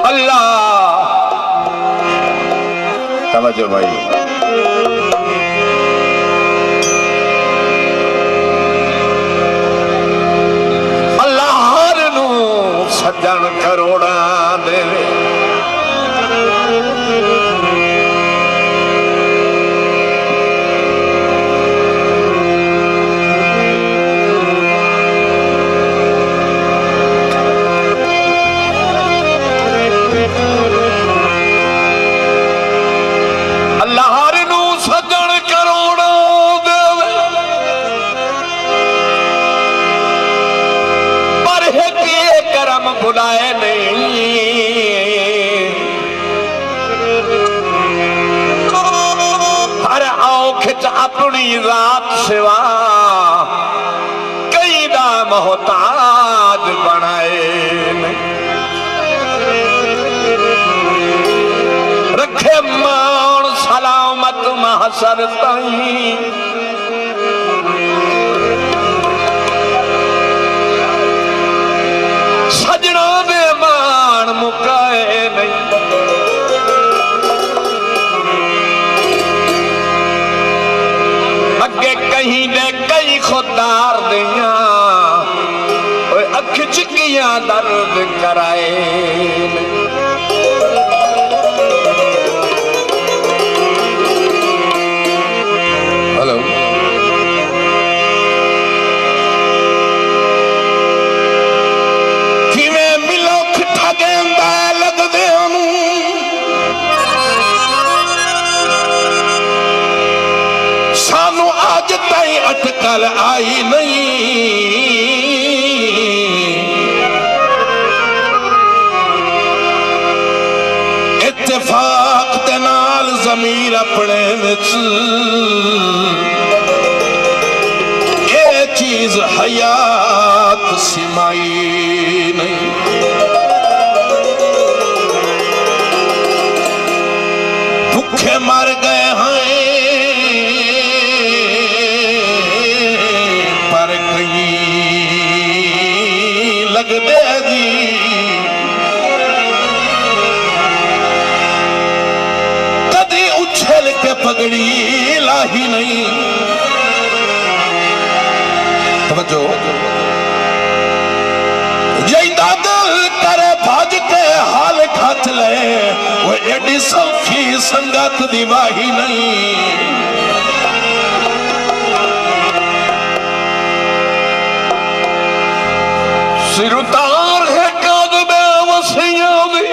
अल्लाह तवज्जो भाई। अल्लाह हर नू सज्जन करोड़ा देवे। बुलाए नहीं हर औख च अपनी रात सिवा कई दा मोहताज बनाए रखे मान सलामत महसर ताई। सजना दे मान मुकाए नहीं अगे कहीं दे कई खुदार दिया अख चिकिया दर्द कराए हेलो सानू अज ताई अटकल आई नहीं इत्तेफाक दे नाल ज़मीर अपने विच ये चीज हयात सिमाई नहीं। भूखे मर गए हैं पर कहीं लगदे जी कदी उछल के पगड़ी लाही नहीं। तवज्जो यही दिल करे भज के हाल खत ले वो एडी सौखी संगत दी वाही नहीं। सिर उतार है कादबे वसियां दी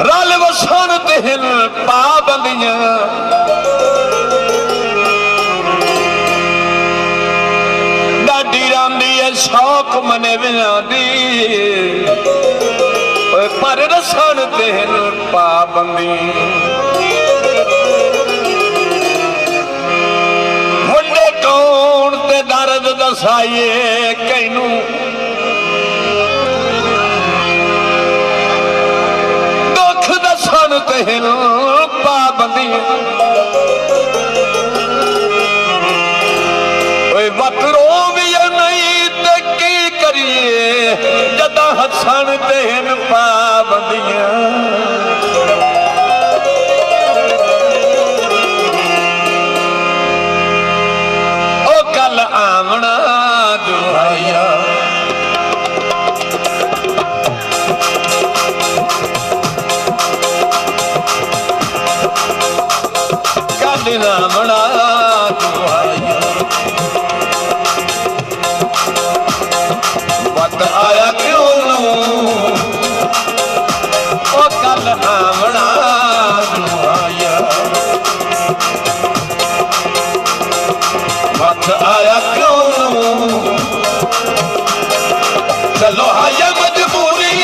रल वसन दिल पाबंदियां डाडी रांदी है शौक मने दी पर रसन दिल पाबंदी मुंडे कौन ते दर्द दसाइए कैनू दुख दसन दिल पाबंदी वत रोवी नहीं ते की करिए जदा हसन देन पाबंदियां। ओ कल आमना दुआया कल आमना दुआया वत आया क्यों ओ कल आमना दुआया वत आया क्यों चलो आया मजबूरी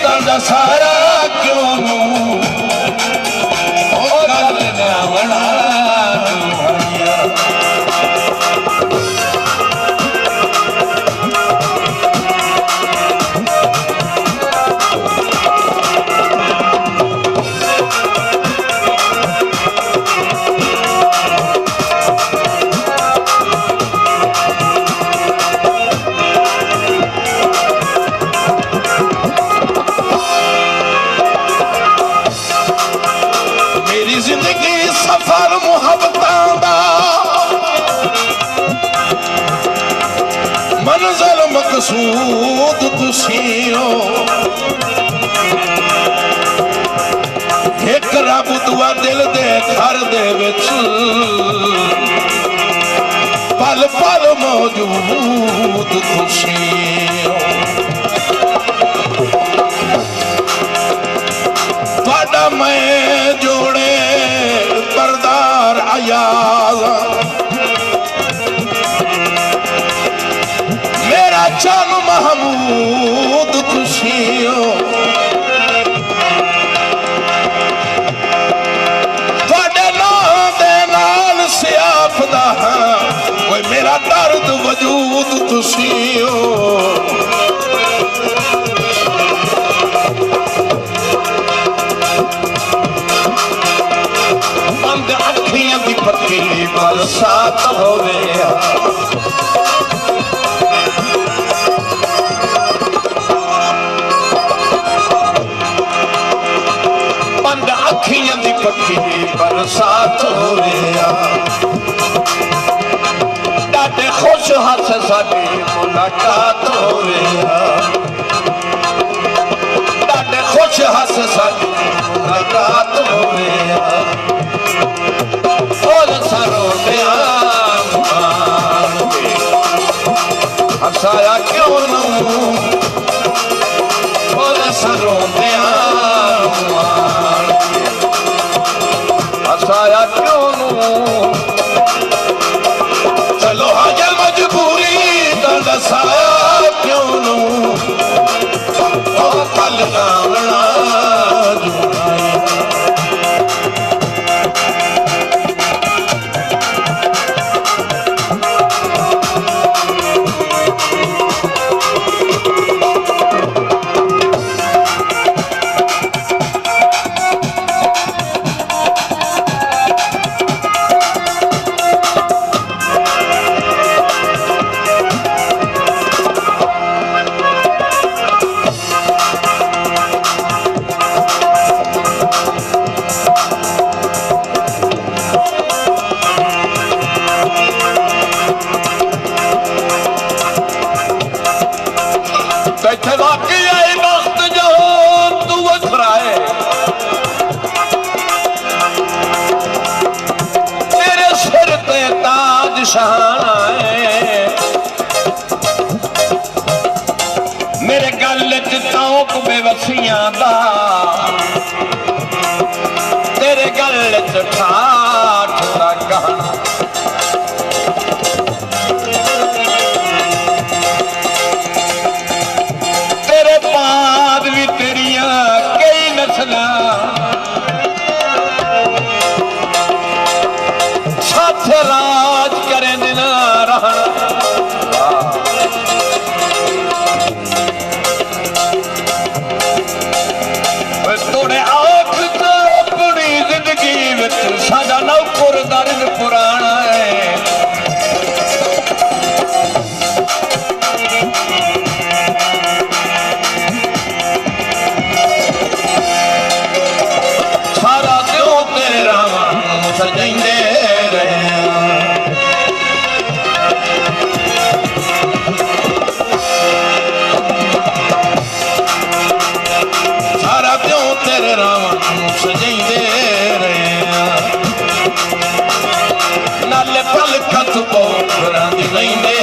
का सारा क्यों ओ कल आमना मकसूद तुसीओ एक रब दुआ दिल दे घर दे विच पल पल मौजूद तुसीओ तुहाडा मैं जोड़े बरदार अयाज मेरा चन महमूद तुसीओ तुहाडे नाम दे नाल सियाफदा ओए मेरा दर्द वजूद तुसीओ बंद अखियां दी पक्की बरसात होवे बंद अखियां दी पक्की बरसात होवे डाटे खुश हस साडी मुलाकात होवे डाटे खुश हस साडी मुलाकात होवे हसाया क्यों हसाया क्यों चलो हाजर मजबूरी दसाया क्यों कल गावना मेरे गल च तौक बेवसियां दा तेरे गल च ठाठ दा गहना तेरे बाद भी तेरिया कई नस्लां साथ राज करे दिन रहन तोड़े आख तो अपनी जिंदगी विच साडा नौकर दर्द पुराना है सारा क्यों तेरा सजाइंदे रहे सारा क्यों तेरे रावण सजाइंदे रहे नाले पल खत बोखरा दी लैंदे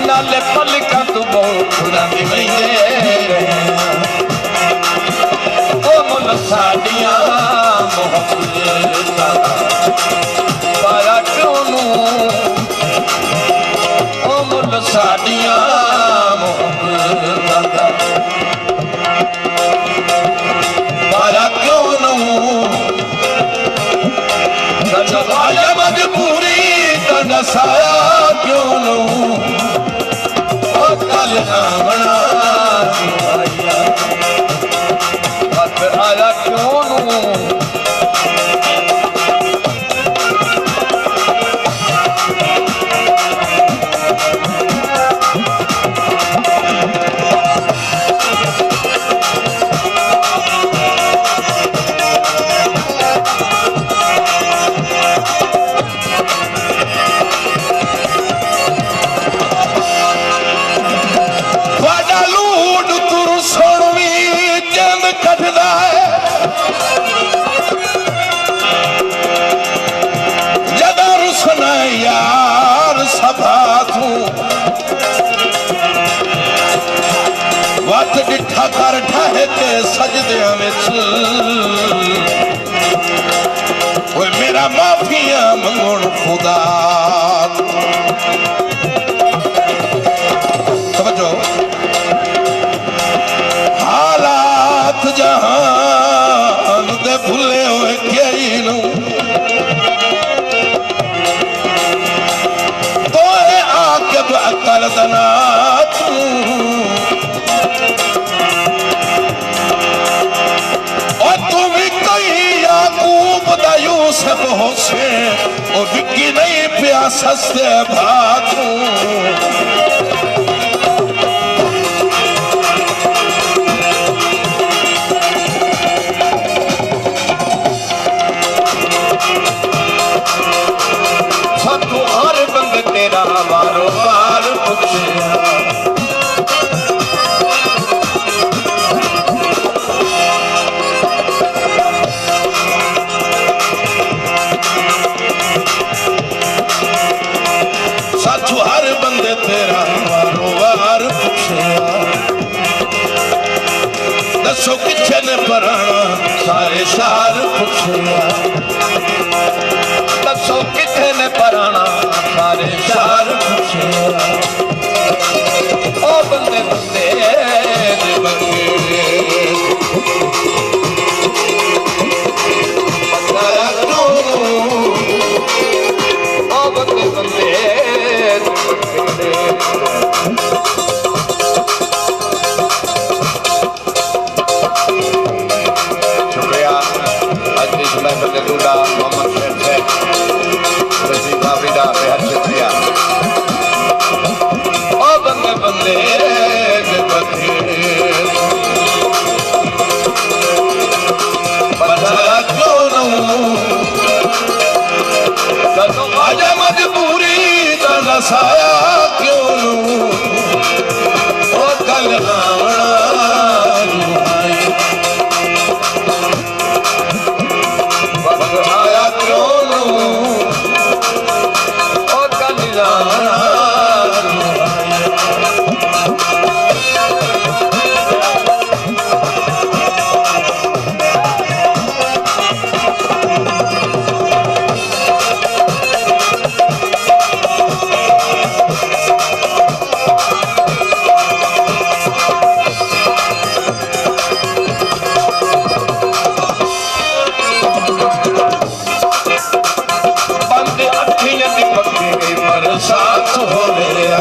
नाले पल खत बोखरा दी लैंदे ओ मुल साडियां मोहब्बतां पाया क्यों नू ओ मुल साडियां पाया क्यों नू सजाया मजबूरी का नसाया क्यों नू कल आमना आया क्यों नू डिठा कर ढाहे के सजदियां विच ओए मेरा माफिया मंगण खुदा समझो हालात जहान दे भुले हुए कई नू तो आके अकल दना यूसुफ हुसैन ओ विकी नहीं पिया सस्ते भातू सातू हर बंद तेरा वारो वार पुछया हर बंदे तेरा वारो वार पुछया दसो किथे ने पराना सारे शार पुछया दसो किथे ने पराना सारे शार पुछया ओ बंदे बंदे मजबूरी का नसाया क्यों ओ कल आया क्यों ओ कल साथ हो मेरा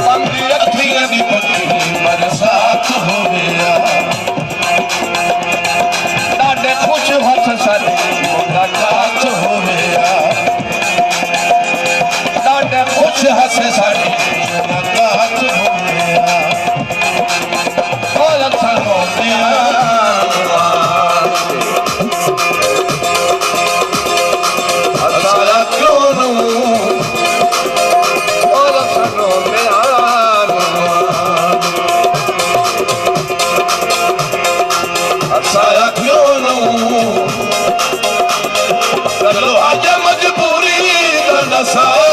बंदी अखियां दी पक्की मेरे साथ हो मेरा डाडे खुश हथ सारे मुंडा साथ हो मेरा डाडे खुश हथ सारे मुंडा साथ हो मेरा ओ लखा हो मेरा मजबूरी का नशा